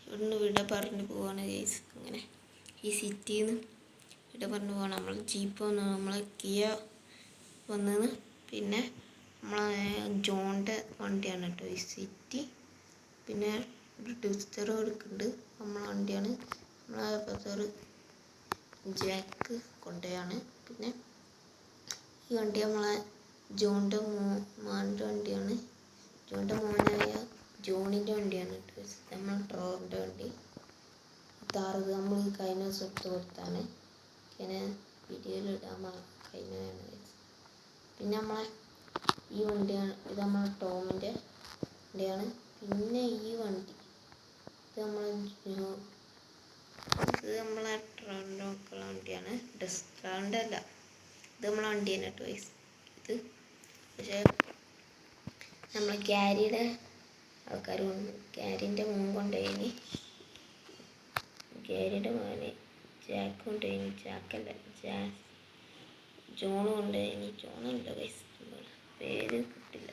ഇവിടുന്ന് വിട പറഞ്ഞു പോവാണ് ഗൈസ്. അങ്ങനെ ഈ സിറ്റിയിൽ നിന്ന് വിട പറഞ്ഞു പോവാണ്. നമ്മൾ ജീപ്പ് വന്ന് നമ്മളെ കിയ വന്നത്, പിന്നെ നമ്മളെ ജോണിൻ്റെ വണ്ടിയാണ് കേട്ടോ ഈ സിറ്റി. പിന്നെ ഒരു ട്വിസ്റ്റർ എടുക്കുന്നുണ്ട് നമ്മളെ വണ്ടിയാണ്. നമ്മളെ ബദർ ജാക്ക് കൊണ്ടയാണ്. പിന്നെ ഈ വണ്ടി നമ്മളെ ജോണിൻ്റെ മോൻ്റെ വണ്ടിയാണ്. ജോണിൻ്റെ മോനായ ജോണിൻ്റെ വണ്ടിയാണ് കേട്ടോ. നമ്മൾ ട്രോറിൻ്റെ വണ്ടി താറത് നമ്മൾ കഴിഞ്ഞ ദിവസം എടുത്ത് കൊടുത്താണ്. ഇങ്ങനെ വീഡിയോയിലിടാൻ കഴിഞ്ഞതാണ്. പിന്നെ നമ്മളെ ഈ വണ്ടിയാണ്, ഇത് നമ്മളെ ടോമിൻ്റെ വണ്ടിയാണ്. പിന്നെ ഈ വണ്ടി ഇത് നമ്മളെ ട്രോറിൻ്റെ മക്കളുടെ വണ്ടിയാണ്. ഡെസ്ട്രോൻ്റെ അല്ല, ഇത് നമ്മളെ വണ്ടിയാണ് കേട്ടോ. ഇത് പക്ഷേ നമ്മളെ ക്യാരിയുടെ ആൾക്കാർ കൊണ്ട് ക്യാരിൻ്റെ മോൻ കൊണ്ടുപോയിന്, ക്യാരിയുടെ മോനെ ജാക്ക് കൊണ്ടുപോയിന്, ജാക്കല്ല ജോണ് കൊണ്ടുപോയിന്. ജോണുണ്ട് ഗൈസ്, പേര് കിട്ടില്ല.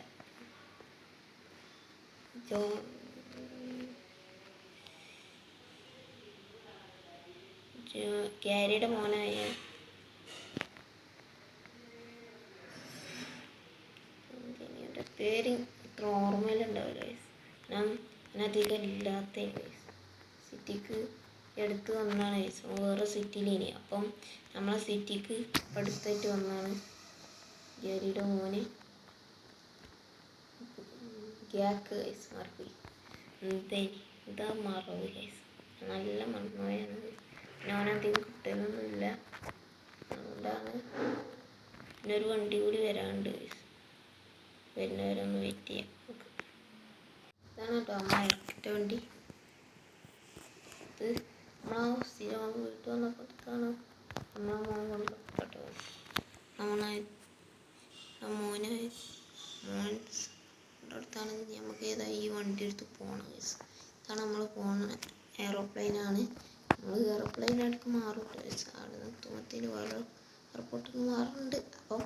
ക്യാരിയുടെ മോനായ പേര് ഇത്ര ഓർമ്മയിലുണ്ടാവില്ല ഗൈസ്. അധികം ഇല്ലാത്ത സിറ്റിക്ക് എടുത്ത് വന്നതാണ് ഗൈസ്. വേറെ സിറ്റിയിലിനി അപ്പം നമ്മളെ സിറ്റിക്ക് അടുത്തായിട്ട് വന്നതാണ്. ജെറിയുടെ മോന് ഗ്യാക്ക് ഗൈസ് മറപ്പോയി. ഇതാ മറവ് ഗൈസ്, നല്ല മണ്ണോയാണ്. ഞാനധികം കിട്ടുന്നൊന്നുമില്ല, അതുകൊണ്ടാണ്. പിന്നെ ഒരു വണ്ടി കൂടി വരാനുണ്ട് ഗൈസ്, വരുന്നവരൊന്ന് വെയിറ്റ് ചെയ്യാം. ഇതാണ് കേട്ടോ നമ്മളെ ഇലക്ട്രിൻ്റെ വണ്ടി. ഇത് നമ്മളെ സ്ഥിരം വീട്ടിൽ വന്നപ്പോൾ ഇതാണ് നമ്മളെ മോൻ കൊണ്ട് കേട്ടോ. മോന് അടുത്താണ് നമുക്ക് ഏതാ ഈ വണ്ടി എടുത്ത് പോകണം ഗൈസ്. ഇതാണ് നമ്മൾ പോകുന്ന എയറോപ്ലെയിനാണ്. നമ്മൾ എയറോപ്ലെയിൻ അടുക്ക് മാറും ഗൈസ്. അവിടെ നിർത്തുമ്പത്തേന് വേറെ എയർപോർട്ടിൽ നിന്ന് മാറുന്നുണ്ട്. അപ്പം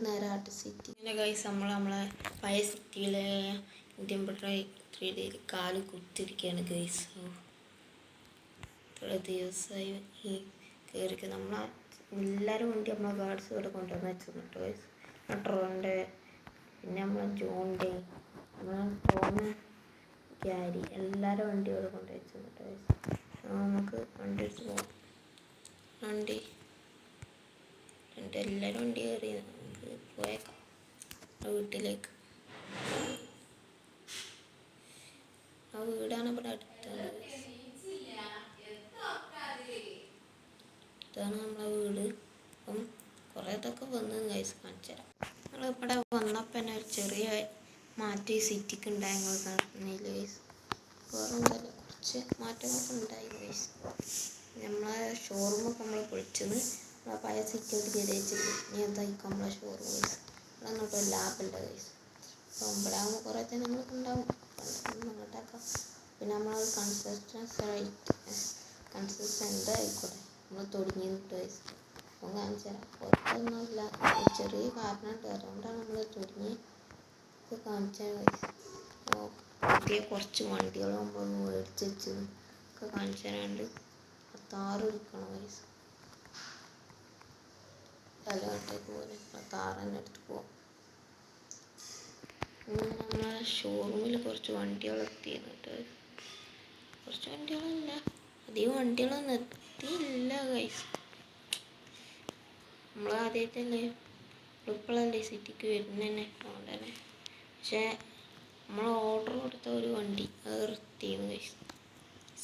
നേരെ ആട്ട് സിറ്റി. പിന്നെ ഗൈസ് നമ്മളെ പഴയ സിറ്റിയിലെ ഇന്ത്യൻ പെട്രോൾ 3D കാല് കുത്തിരിക്കുകയാണ് ഗൈസ്. ഇത്ര ദിവസമായി ഈ കയറിക്ക് നമ്മളെ എല്ലാവരും വണ്ടി നമ്മളെ ഗാർഡ്സ് ഇവിടെ കൊണ്ടുവന്ന് വെച്ചിട്ടുണ്ട് ഗൈസ്. ട്രോണിൻ്റെ, പിന്നെ നമ്മളെ ജോണിൻ്റെ, നമ്മളെ ടോമ്, ക്യാരി എല്ലാവരും വണ്ടി ഇവിടെ കൊണ്ടുവന്ന് വെച്ചിട്ടുണ്ട് ഗൈസ്. നമുക്ക് വണ്ടി എടുത്ത് പോകാം. എല്ലാവരും വണ്ടി കയറി നമുക്ക് പോയേക്കാം വീട്ടിലേക്ക്. ആ വീടാണ് ഇവിടെ അടുത്താണ്. ഇതാണ് നമ്മളെ വീട്. അപ്പം കുറേ ഇതൊക്കെ വന്ന് ഗൈസ് കാണിച്ചു തരാം. നമ്മളിവിടെ വന്നപ്പോൾ തന്നെ ഒരു ചെറിയ മാറ്റം ഈ സിറ്റിക്ക് ഉണ്ടായി. ഞങ്ങൾ കാണുന്നില്ല ഗൈസ്, വേറെ എന്തല്ല കുറച്ച് മാറ്റങ്ങളൊക്കെ ഉണ്ടായി ഗൈസ്. നമ്മളെ ഷോറൂമൊക്കെ നമ്മൾ പൊളിച്ചത് നമ്മളെ പഴയ സിറ്റിയോട്ട് കയറി വെച്ചിട്ട് ഇനി എന്തായിരിക്കും നമ്മളെ ഷോറൂം ഗൈസ്. ഇവിടെ നോട്ടോ ലാഭമുണ്ട് ഗൈസ്. അപ്പം ഇവിടെ ആകുമ്പോൾ കുറേ ജനങ്ങളൊക്കെ ഉണ്ടാവും, അങ്ങോട്ടാക്കാം. പിന്നെ നമ്മൾ കൺസിസ്റ്റൻ്റ് ആയിക്കോട്ടെ നമ്മൾ തുടങ്ങി നിട്ട് ഗൈസ്. അപ്പം കാണിച്ചു തരാം. പുറത്തൊന്നുമില്ല, ചെറിയ കാരണമുണ്ട്, അതുകൊണ്ടാണ് നമ്മൾ തുടങ്ങി. ഒക്കെ കാണിച്ചാൽ പുതിയ കുറച്ച് വണ്ടികൾ നമ്മളൊന്ന് മേടിച്ച് വെച്ച് ഒക്കെ കാണിച്ചു തരാണ്ട് താറ് എടുക്കണം ഗൈസ്. തലകട്ടേക്ക് പോലെ താറ് തന്നെ എടുത്ത് പോവാം. നമ്മളെ ഷോറൂമിൽ കുറച്ച് വണ്ടികൾ എത്തിയിട്ട് കുറച്ച് വണ്ടികളല്ല അധികം വണ്ടികളൊന്നും എത്തിയില്ല ഗൈസ്. നമ്മൾ ആദ്യമായിട്ടല്ലേ ഇപ്പോഴല്ലേ സിറ്റിക്ക് വരുന്നതന്നെ, അതുകൊണ്ട് തന്നെ. പക്ഷേ നമ്മൾ ഓർഡർ കൊടുത്ത ഒരു വണ്ടി അത് നിർത്തിയിരുന്നു ഗൈസ്.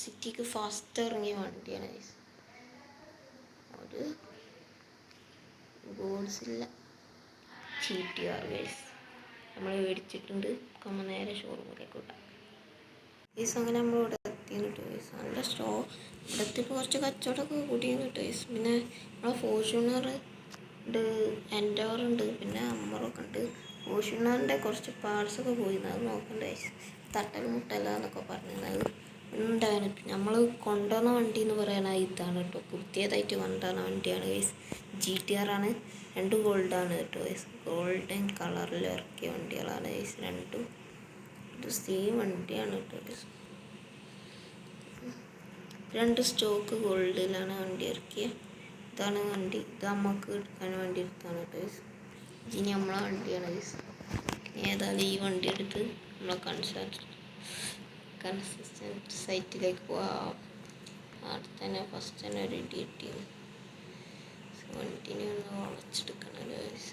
സിറ്റിക്ക് ഫാസ്റ്റ് ഇറങ്ങിയ വണ്ടിയാണ് ഗൈസ്. ഒരു ഗോഡ്സില്ല GTR ഗൈസ് നമ്മൾ മേടിച്ചിട്ടുണ്ട്. നമ്മൾ നേരെ ഷോറൂമിലേക്ക് വിടാം ഗൈസ്. അങ്ങനെ നമ്മളിവിടെ എത്തിയിട്ട് ഗൈസ് നല്ല ഇവിടെ എത്തിയപ്പോൾ കുറച്ച് കച്ചവടമൊക്കെ കൂടിയെന്ന് കിട്ടും ഗൈസ്. പിന്നെ നമ്മളെ ഫോർച്യൂണർ ഉണ്ട്, എൻഡോർ ഉണ്ട്, പിന്നെ അമ്മറൊക്കെ ഉണ്ട്. ഫോർച്യൂണറിൻ്റെ കുറച്ച് പാർട്സൊക്കെ പോയിരുന്നു, അത് നോക്കണ്ട ഗൈസ്. തട്ടൽ മുട്ടല എന്നൊക്കെ പറഞ്ഞത് ഉണ്ടായിരുന്നു. നമ്മൾ കൊണ്ടുവന്ന വണ്ടി എന്ന് പറയാനായി ഇതാണ് കേട്ടോ. പുതിയതായിട്ട് കൊണ്ടുവന്ന വണ്ടിയാണ് ഗൈസ്. GTR ആണ്. 2 ഗോൾഡാണ് കേട്ടോ ഗൈസ്. ഗോൾഡൻ കളറിൽ ഇറക്കിയ വണ്ടികളാണ് ഗൈസ് രണ്ടും. ഇത് സെയിം വണ്ടിയാണ് കേട്ടോ ഗൈസ്. 2 സ്റ്റോക്ക് ഗോൾഡിലാണ് വണ്ടി ഇറക്കിയ. ഇതാണ് വണ്ടി. ഇത് നമുക്ക് എടുക്കാൻ വേണ്ടി എടുത്താണ് കേട്ടോ ഗൈസ്. ഇനി നമ്മളെ വണ്ടിയാണ് ഗൈസ്. ഏതായാലും ഈ വണ്ടി എടുത്ത് നമ്മളെ കൺസിസ്റ്റൻറ്റ് സൈറ്റിലേക്ക് പോവാം. അവിടെ തന്നെ ഫസ്റ്റ് തന്നെ ഒരു ഇടി കിട്ടിയത്. വണ്ടിനെ ഒന്ന് വളച്ചെടുക്കണം ഗൈസ്.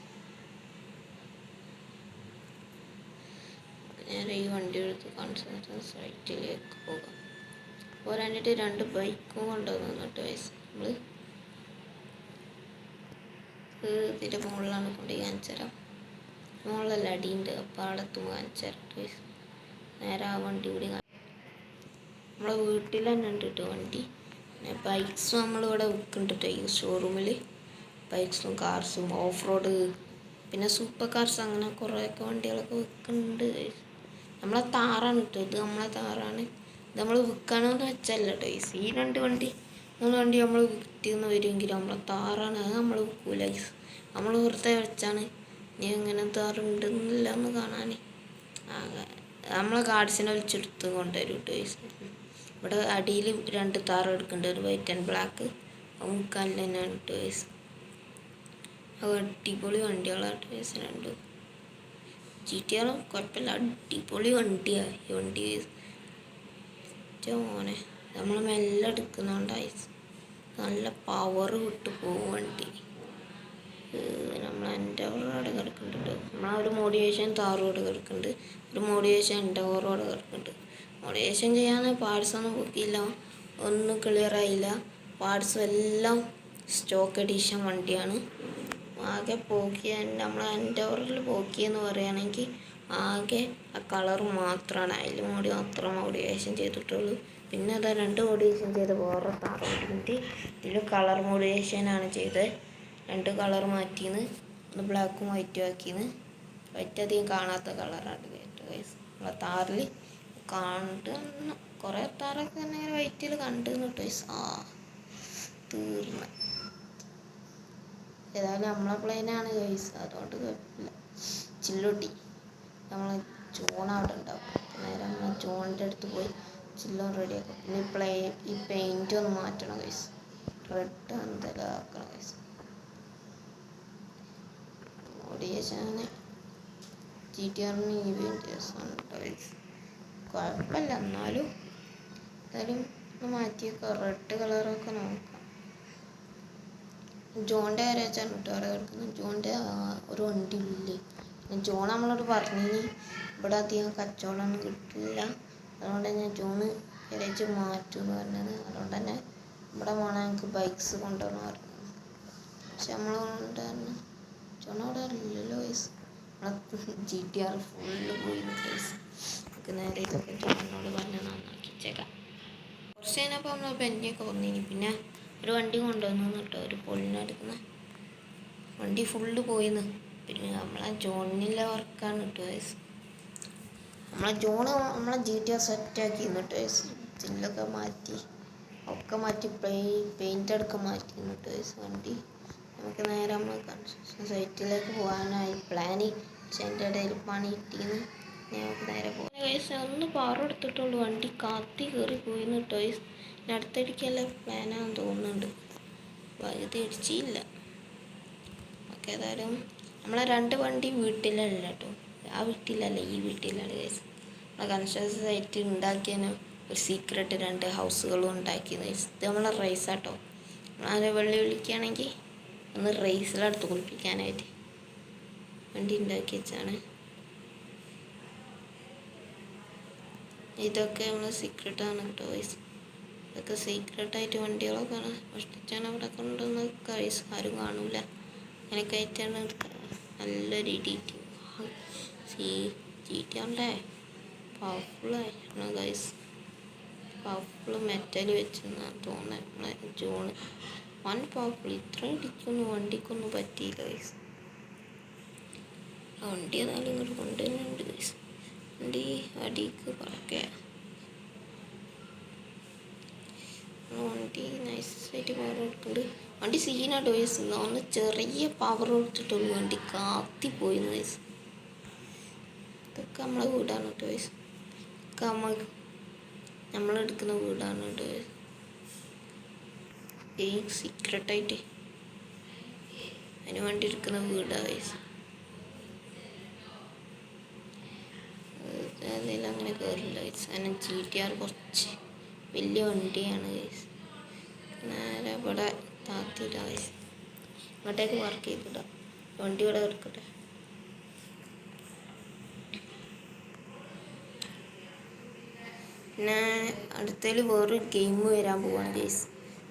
നേരെ ഈ വണ്ടി എടുത്ത് കൺസിസ്റ്റൻറ്റ് സൈറ്റിലേക്ക് പോകാം. പോരാനായിട്ട് 2 ബൈക്കും കൊണ്ടുവന്നു കേട്ടോ ഗൈസ്. നമ്മൾ ഇതിൻ്റെ മുകളിലാണ് കൊണ്ടുപോയി കാണിച്ചു തരാം. മുകളിലല്ല അടിയുണ്ട്, അപ്പോൾ അവിടെ എത്തുമ്പോൾ കാണിച്ചു തരാം ഗൈസ്. നേരെ ആ വണ്ടി കൂടി നമ്മളെ വീട്ടിൽ തന്നെ ഉണ്ട് കേട്ടോ വണ്ടി. പിന്നെ ബൈക്സും നമ്മളിവിടെ വിൽക്കുന്നുണ്ട് കേട്ടോ ഈ ഷോറൂമിൽ. ബൈക്സും കാർസും ഓഫ് റോഡ് പിന്നെ സൂപ്പർ കാർസ് അങ്ങനെ കുറേയൊക്കെ വണ്ടികളൊക്കെ വിൽക്കുന്നുണ്ട്. നമ്മളെ താറാണ് കേട്ടോ ഇത്. നമ്മളെ താറാണ് ഇത്. നമ്മൾ വിൽക്കാനൊന്നും വെച്ചല്ല കേട്ടോ ഈ 2 വണ്ടി 3 വണ്ടി നമ്മൾ വിറ്റിന്ന് വരുമെങ്കിലും നമ്മളെ താറാണ്. അത് നമ്മൾ വിൽക്കൂല ഗൈസ്. നമ്മൾ വെറുതെ വെച്ചാണ് ഇനി എങ്ങനെ താറുണ്ടെന്നില്ല എന്ന് കാണാൻ. നമ്മളെ ഗാർഡ്സിനെ വിളിച്ചെടുത്ത് കൊണ്ടുവരും കേട്ടോ ഗൈസ്. ഇവിടെ അടിയിൽ 2 താറ് എടുക്കുന്നുണ്ട്, ഒരു വൈറ്റ് ആൻഡ് ബ്ലാക്ക്. അത് മുക്കാലിൽ തന്നെയാണ് കേട്ടോ ഗൈസ്. അത് അടിപൊളി വണ്ടികളാണ് ഗൈസ് രണ്ടും. GTR കുഴപ്പമില്ല, അടിപൊളി വണ്ടിയാണ് ഈ വണ്ടി ഗൈസ്. മോനെ നമ്മൾ മെല്ലെ എടുക്കുന്നതുകൊണ്ടായി നല്ല പവർ വിട്ട് പോകും വണ്ടി. നമ്മൾ എൻഡോറോടെ കിടക്കുന്നുണ്ട്. നമ്മളൊരു മോഡിഫിക്കേഷൻ താറോടെ കിടക്കുന്നുണ്ട്, ഒരു മോഡിഫിക്കേഷൻ എൻഡോറോടെ കിടക്കുന്നുണ്ട്. മോഡിഫിക്കേഷൻ ചെയ്യാൻ പാർട്സൊന്നും പൊക്കിയില്ല, ഒന്നും ക്ലിയർ ആയില്ല. പാർട്സും എല്ലാം സ്റ്റോക്ക് എഡിഷൻ വണ്ടിയാണ്. ആകെ പോക്കിയ നമ്മൾ എൻഡോറിൽ പോക്കിയെന്ന് പറയുകയാണെങ്കിൽ ആകെ ആ കളർ മാത്രമാണ്, അതിൽ മാത്രം മോഡിഫിക്കേഷൻ ചെയ്തിട്ടുള്ളൂ. പിന്നെ അതാ 2 മോഡിഫിക്കേഷൻ ചെയ്ത് വേറെ താറ് വണ്ടിയിട്ട് ഇതിൽ കളർ മോഡിഫിക്കേഷനാണ് ചെയ്തത്. 2 കളർ മാറ്റിന്ന്, ഒന്ന് ബ്ലാക്കും വൈറ്റും ആക്കിന്ന്. വൈറ്റ് അധികം കാണാത്ത കളറാണ് കേട്ടോ ഗൈസ്. നമ്മളെ താറിൽ കണ്ട് കുറേ താറൊക്കെ തന്നെ വൈറ്റിൽ കണ്ടു കേട്ടോ ഗൈസ്. തീർന്ന് ഏതായാലും നമ്മളെ പ്ലെയിനാണ് ഗൈസ്, അതുകൊണ്ട് കുഴപ്പമില്ല. ചില്ലൊട്ടി നമ്മൾ ജോൺ അവിടെ ഉണ്ടാവും. നേരെ നമ്മൾ ജോണിൻ്റെ അടുത്ത് പോയി ചില്ലോൺ റെഡിയാക്കും. പിന്നെ ഈ പെയിൻറ്റ് ഒന്ന് മാറ്റണം ഗൈസ്. റെഡ് എന്തെല്ലാം ആക്കണം ഗൈസ്. മോഡിഫിക്കേഷന് GTRന് ഈ പെയിൻറ്റേഴ്സാണ് ഗൈസ്. കുഴപ്പമില്ല, എന്നാലും എന്തായാലും ഒന്ന് മാറ്റിയൊക്കെ റെഡ് കളറൊക്കെ നോക്കാം. ജോണിൻ്റെ കാര്യം വെച്ചാൽ കേട്ടോ അവിടെ കിടക്കുന്നത്. ജോണിൻ്റെ ഒരു വണ്ടി ഇല്ലേ. ജോൺ നമ്മളോട് പറഞ്ഞിനി ഇവിടെ അധികം കച്ചവടമൊന്നും കിട്ടില്ല, അതുകൊണ്ട് തന്നെ ജോണ് ഏകദേശം മാറ്റും എന്ന് പറഞ്ഞത്. അതുകൊണ്ട് തന്നെ ഇവിടെ വേണം ഞങ്ങൾക്ക് ബൈക്സ് കൊണ്ടുവരണം പറഞ്ഞത്. പക്ഷെ നമ്മൾ കൊണ്ടുവരണം ജോൺ അവിടെ ഇല്ലല്ലോ ഗൈസ്. നമ്മളെ GTR ഫുള്ള് പോയി ഗൈസ്. നമുക്ക് നേരെ ഇതൊക്കെ ജോണിനോട് പറഞ്ഞ് നന്നാക്കിച്ചേക്കാം. കുറച്ച് കഴിഞ്ഞപ്പോൾ നമ്മൾ പെന്നിയൊക്കെ വന്നിനി. പിന്നെ ഒരു വണ്ടി കൊണ്ടുവന്നു കേട്ടോ, ഒരു പൊളിനെടുക്കുന്ന വണ്ടി ഫുള്ള് പോയിന്ന്. പിന്നെ നമ്മളെ ജോണിലെ വർക്കാണ് കേട്ടോ ഗൈസ്. നമ്മളെ GTR സെറ്റാക്കിയിരുന്നു കേട്ടോ ഗൈസ്. ചില്ലൊക്കെ മാറ്റി ഒക്കെ മാറ്റി പെയിൻ്റ് അടക്കം മാറ്റിയിരുന്നു കേട്ടോ ഗൈസ് വണ്ടി. നമുക്ക് നേരെ നമ്മൾ കൺസ്ട്രക്ഷൻ സൈറ്റിലേക്ക് പോകാനായി പ്ലാന് അതിൻ്റെ ഇടയിൽ പണി കിട്ടിയെന്ന് ഞങ്ങൾക്ക് നേരെ പോകും ഗൈസ്. ഒന്ന് പവർ എടുത്തിട്ടുള്ളൂ, വണ്ടി കാത്തി കയറി പോയിന്ന് കേട്ടോ ഗൈസ്. ഇനി അടുത്തടിക്കല്ല പ്ലാനാണെന്ന് തോന്നുന്നുണ്ട്, പകുതി ഇടിച്ചില്ല. ഓക്കെ, ഏതായാലും നമ്മളെ 2 വണ്ടി വീട്ടിലല്ല കേട്ടോ, ആ വീട്ടിലല്ല ഈ വീട്ടിലാണ് ഗൈസ്. നമ്മളെ കൺസ്ട്രക്ഷൻ സൈറ്റ് ഉണ്ടാക്കിയതിന് ഒരു സീക്രട്ട് 2 ഹൗസുകളും ഉണ്ടാക്കിയത് ഗൈസ്. ഇത് നമ്മളെ റേസാട്ടോ. നമ്മളെ വെള്ളി വിളിക്കുകയാണെങ്കിൽ ഒന്ന് റേസിലെടുത്ത് കുളിപ്പിക്കാനായിട്ട് വണ്ടി ഉണ്ടാക്കി വെച്ചാണ്. ഇതൊക്കെ നമ്മൾ സീക്രട്ടാണ് കേട്ടോ ഗൈസ്. ഇതൊക്കെ സീക്രട്ടായിട്ട് വണ്ടികളൊക്കെ മോഷ്ടിച്ചാണ് അവിടെ കൊണ്ടുവന്ന് ഗൈസ്. ആരും കാണൂല, അങ്ങനെയൊക്കെ ആയിട്ടാണ് നല്ലൊരു ചീറ്റാണ്ടേ പവർഫുള്ളായിരുന്നു ഗൈസ്. പവർഫുൾ മെറ്റൽ വെച്ചെന്നാണ് തോന്നുന്നത്. നമ്മളെ ജോണ് പവർഫുൾ. ഇത്ര ഇടിക്കൊന്നും വണ്ടിക്കൊന്നും പറ്റിയില്ല ഗൈസ്. വണ്ടി ഏതായാലും ഇങ്ങോട്ട് കൊണ്ടുതന്നെയുണ്ട് ഗൈസ്. വണ്ടി അടിക്ക് പറക്കുക, വണ്ടി നൈസായിട്ട് പവർ കൊടുക്കുന്നുണ്ട്. വണ്ടി സീനായിട്ട് ഗൈസ്. ഒന്ന് ചെറിയ പവർ കൊടുത്തിട്ടുള്ളൂ, വണ്ടി കാത്തിപ്പോയിന്ന് ഗൈസ്. ഇതൊക്കെ നമ്മളെ വീടാണ് കേട്ടോ ഗൈസ്. ഇതൊക്കെ നമ്മളെടുക്കുന്ന വീടാണ് കേട്ടോ ഗൈസ്. ഈ സീക്രട്ടായിട്ട് അതിന് വേണ്ടി എടുക്കുന്ന വീടാണ് ഗൈസ്. അതിൽ അങ്ങനെ കയറില്ല ഗൈസ്. അതിന് GTR കുറച്ച് വലിയ വണ്ടിയാണ് ഗൈസ്. നേരെ ഇവിടെ താത്തിയിടാം ഗൈസ്. ഇങ്ങോട്ടേക്ക് വർക്ക് ചെയ്തിടാം, വണ്ടി ഇവിടെ എടുക്കട്ടെ. പിന്നെ അടുത്തതിൽ വേറൊരു ഗെയിം വരാൻ പോവാണ് ഗൈസ്.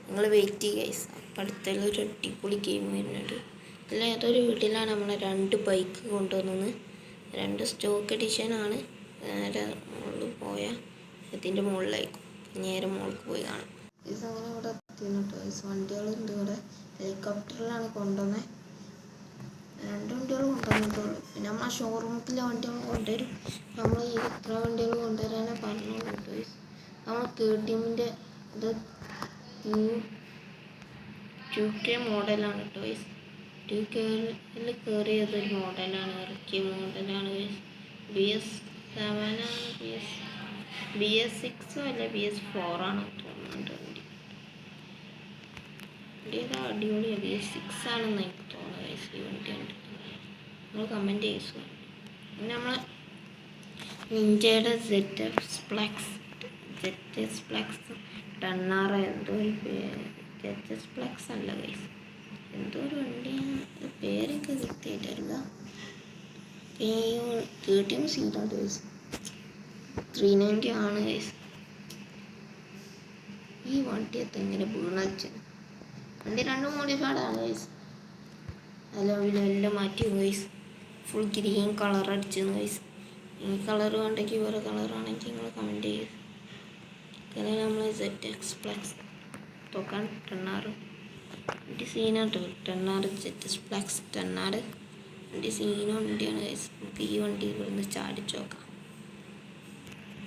നിങ്ങൾ വെയിറ്റ് ചെയ്യുക ഗൈസ്. അപ്പം അടുത്തതിൽ ഒരു അടിപൊളി ഗെയിം വരുന്നുണ്ട്. അല്ല, ഏതൊരു വീട്ടിലാണ് നമ്മളെ 2 ബൈക്ക് കൊണ്ടുവന്നത്. 2 സ്റ്റോക്ക് എഡിഷനാണ്. നേരെ മുകളിൽ പോയാൽ ഇതിൻ്റെ മുകളിലായിരിക്കും, നേരെ മുകളിൽ പോയി കാണാം. ഇത് അങ്ങനെ ഇവിടെ എത്തിയിരുന്നു കേട്ടോ ഗൈസ്. വണ്ടികളുണ്ട് ഇവിടെ. ഹെലികോപ്റ്ററിലാണ് കൊണ്ടുവന്നത്. 2 വണ്ടികൾ കൊണ്ടുവന്നിട്ടുള്ളൂ. പിന്നെ നമ്മൾ ആ ഷോറൂമിലെ വണ്ടികൾ കൊണ്ടുവരും. നമ്മൾ ഈ ഇത്ര വണ്ടികൾ കൊണ്ടുവരാനേ പറഞ്ഞോളൂ കേട്ടോ ഗൈസ്. നമ്മൾ KTMൻ്റെ ഇത് 2K മോഡലാണ് കേട്ടോ ഗൈസ്. 2Kയിൽ കയറിയതൊരു മോഡലാണ്, ഇറക്കിയ മോഡലാണ് ഗൈസ്. BS7 ആണ്, BS6 അല്ല BS4 ആണ് തോന്നുന്നുണ്ട് വണ്ടി. വണ്ടിയുടെ അടിപൊളിയാണ്. BS6 ആണെന്ന് എനിക്ക് തോന്നുന്നത് ഗൈസ്. ഈ വണ്ടി ഉണ്ട്, നമ്മൾ കമൻറ്റ് ചെയ്തു. പിന്നെ നമ്മളെ നിഞ്ചയുടെ ZS Flex 10R എന്തോ ഒരു ZS Flex അല്ല ഗൈസ്, എന്തോ ഒരു വണ്ടിയാണ്, പേരൊക്കെ കൃത്യമായിട്ടല്ല. ഈ KTM സീറ്റാണ് ഗൈസ്. 390 ആണ് ഗൈസ്. ഈ വണ്ടിയൊക്കെ ഇങ്ങനെ വീണച്ച് വണ്ടി 2 മോഡിഫൈഡാണ് ഗൈസ്. എല്ലാം മാറ്റി ഗൈസ്. ഫുൾ ഗ്രീൻ കളർ അടിച്ചെന്ന് ഗൈസ്. ഈ കളർ വേണ്ടെങ്കിൽ വേറെ കളറാണെങ്കിൽ നിങ്ങൾ കമൻറ്റ് ചെയ്യും. പിന്നെ നമ്മൾ ZS Flex തോക്കാൻ 10R വണ്ടി സീനാട്ടോ. 10R ZS Flex 10R വണ്ടി സീന വണ്ടിയാണ് ഗൈസ്. നമുക്ക് ഈ വണ്ടി ഇവിടുന്ന് ചാടിച്ച് നോക്കാം.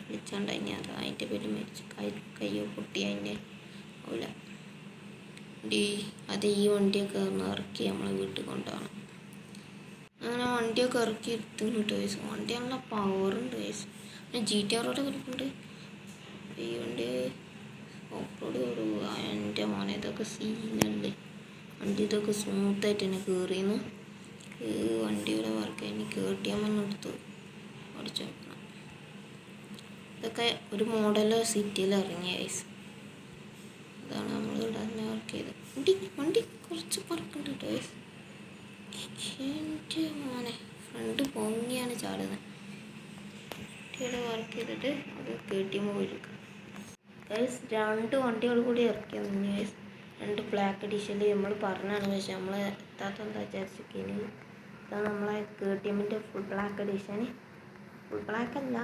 വിളിച്ചാണ്ട് കഴിഞ്ഞാൽ അത് അതിൻ്റെ പേര് മരിച്ച് കയ്യോ പൊട്ടി അതിൻ്റെ അല്ല അത് ഈ വണ്ടിയൊക്കെ ഇറക്കി നമ്മളെ വീട്ടിൽ കൊണ്ടുപോകണം. അങ്ങനെ വണ്ടിയൊക്കെ ഇറക്കി എടുത്തുന്നു കേട്ടോ ഗൈസ്. വണ്ടി നല്ല പവറുണ്ട് ഗൈസ്. പിന്നെ GTR കിടക്കുന്നുണ്ട്. ഈ വണ്ടി ഓഫ് റോഡ് കയറുക എൻ്റെ മോനെ. ഇതൊക്കെ സീനല്ലേ വണ്ടി. ഇതൊക്കെ സ്മൂത്തായിട്ട് തന്നെ കയറിയെന്ന്. വണ്ടിയുടെ വർക്ക് എനിക്ക് KTM എടുത്തു ഓടിച്ചു നോക്കണം. ഇതൊക്കെ ഒരു മോഡൽ സിറ്റിയിൽ ഇറങ്ങിയ ഗൈസ്. അതാണ് നമ്മൾ ഇവിടെ തന്നെ വർക്ക് ചെയ്തത്. വണ്ടി കുറച്ച് പറക്കുന്നുണ്ട് കേട്ടോ ഗൈസ്. എൻ്റെ മോനെ ഫ്രണ്ട് പൊങ്ങിയാണ് ചാടുന്നത്. വണ്ടിയുടെ വർക്ക് ചെയ്തിട്ട് അത് KTM പോയിരിക്കും ഗൈസ്. 2 വണ്ടികൾ കൂടി ഇറക്കിയെന്ന് ഗൈസ്. 2 ബ്ലാക്ക് എഡിഷനിൽ നമ്മൾ പറഞ്ഞാണ്, പക്ഷേ നമ്മൾ എത്താത്തെന്താ വിചാരിച്ചിരിക്കുന്നു. ഇതാണ് നമ്മളെ KTMൻ്റെ full black edition. Full black അല്ല,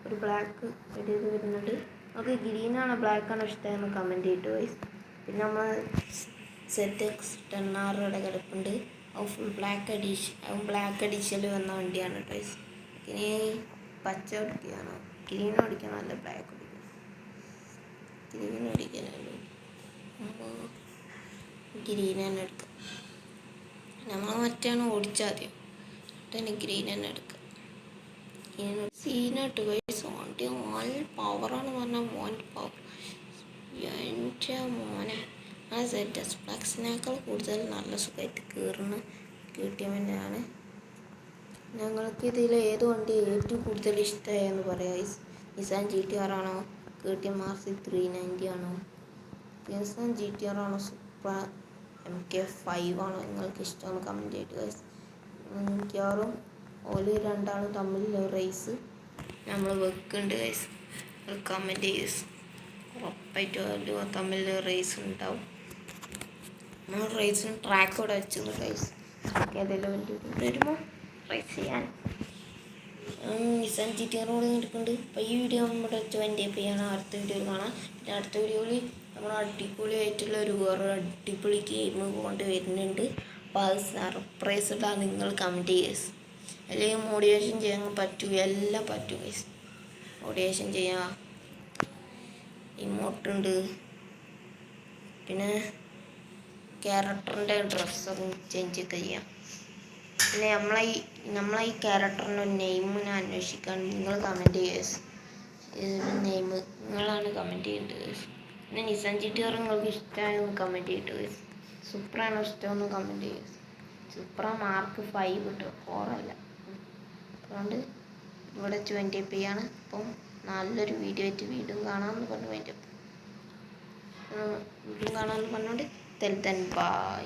ഒരു ബ്ലാക്ക് ഒരു ഇത് വരുന്നുണ്ട്. നമുക്ക് ഗ്രീനാണോ ബ്ലാക്കാണോ ഇഷ്ടമെന്ന് കമൻറ്റ് ചെയ്തിട്ട് ഗൈസ്. പിന്നെ നമ്മൾ ZX 10R ഇവിടെ കിടപ്പുണ്ട്. അത് ഫുൾ ബ്ലാക്ക് എഡിഷനിൽ വന്ന വണ്ടിയാണ് കേട്ടോ ഗൈസ്. ഇനി പച്ച ഓടിക്കുകയാണോ ഗ്രീൻ ഓടിക്കണോ അല്ല ബ്ലാക്ക് ഓടിക്കണം? ഗ്രീൻ ഓടിക്കാനല്ലോ, അപ്പോൾ ഗ്രീൻ തന്നെ എടുക്കാം. നമ്മൾ മറ്റാണ് ഓടിച്ചാൽ ആദ്യം തന്നെ ഗ്രീൻ തന്നെ എടുക്കാം. സീനായിട്ട് ഗൈസ് വണ്ടി നല്ല പവറാണ് പറഞ്ഞാൽ മോൻ്റെ പവർ എൻ്റെ മോനെ. ആ ZS ഫ്ലക്സിനേക്കാൾ കൂടുതൽ നല്ല സുഖമായിട്ട് കയറുന്ന KTM തന്നെയാണ്. ഞങ്ങൾക്ക് ഇതിൽ ഏത് വണ്ടി ഏറ്റവും കൂടുതൽ ഇഷ്ടമായെന്ന് പറയാം. നിസാൻ GTR ആണോ, KTM RC390 ആണോ, നിസാൻ GTR ആണോ, സൂപ്പർ MK5 ആണോ നിങ്ങൾക്ക് ഇഷ്ടമെന്ന് കമൻറ്റ് ചെയ്തിട്ട് ഗൈസ്. മിക്കവാറും ഓല് രണ്ടാളും തമ്മിലുള്ള റേസ് നമ്മൾ വെക്കുന്നുണ്ട് ഗൈസ്. കമൻറ്റ് ചെയ്ത് ഉറപ്പായിട്ടും ഓല് തമ്മിൽ റേസ് ഉണ്ടാവും. നമ്മൾ റേസിന് ട്രാക്ക് ഇവിടെ വെച്ചിരുന്നു ഗൈസ്. ഏതെങ്കിലും വണ്ടി വരുമ്പോൾ റേസ് ചെയ്യാൻ നിസാൻ GTR കൂടെ എടുക്കുന്നുണ്ട്. അപ്പോൾ ഈ വീഡിയോ നമ്മുടെ വണ്ടി ചെയ്യണം. അടുത്ത വീഡിയോയിൽ കാണാം. പിന്നെ അടുത്ത വീഡിയോയിൽ നമ്മൾ അടിപൊളിയായിട്ടുള്ള വേറെ അടിപൊളി ഗെയിം കൊണ്ട് വരുന്നുണ്ട്. അപ്പോൾ അത് സർപ്രൈസ് ഇടാൻ നിങ്ങൾ കമൻറ്റ് ചെയ്യുക. അല്ലെങ്കിൽ മോട്ടിവേഷൻ ചെയ്യാൻ പറ്റൂ, എല്ലാം പറ്റും ഗൈസ്. മോട്ടിവേഷൻ ചെയ്യാം, ഇമോട്ടുണ്ട്, പിന്നെ ക്യാരക്ടറിൻ്റെ ഡ്രസ്സൊക്കെ ചേഞ്ച് ഒക്കെ ചെയ്യാം. പിന്നെ നമ്മളെ ഈ ക്യാരക്ടറിൻ്റെ നെയിമിനെ അന്വേഷിക്കാൻ നിങ്ങൾ കമൻറ്റ് ചെയ്യുക. നെയിം നിങ്ങളാണ് കമൻറ്റ് ചെയ്യേണ്ടത്. പിന്നെ നിസാൻ GTR നിങ്ങൾക്ക് ഇഷ്ടമായെന്ന് കമൻറ്റ് ചെയ്തിട്ട് സൂപ്പറാണോ ഇഷ്ടമെന്ന് കമൻറ്റ് ചെയ്യുക. സൂപ്പറ മാർക്ക് 5 കിട്ടും, 4 അല്ല. അതുകൊണ്ട് ഇവിടെ 20 ആണ്. അപ്പം നല്ലൊരു വീഡിയോ ആയിട്ട് വീണ്ടും കാണാമെന്ന് പറഞ്ഞു വീണ്ടും കാണാമെന്ന് പറഞ്ഞുകൊണ്ട് ബൈ.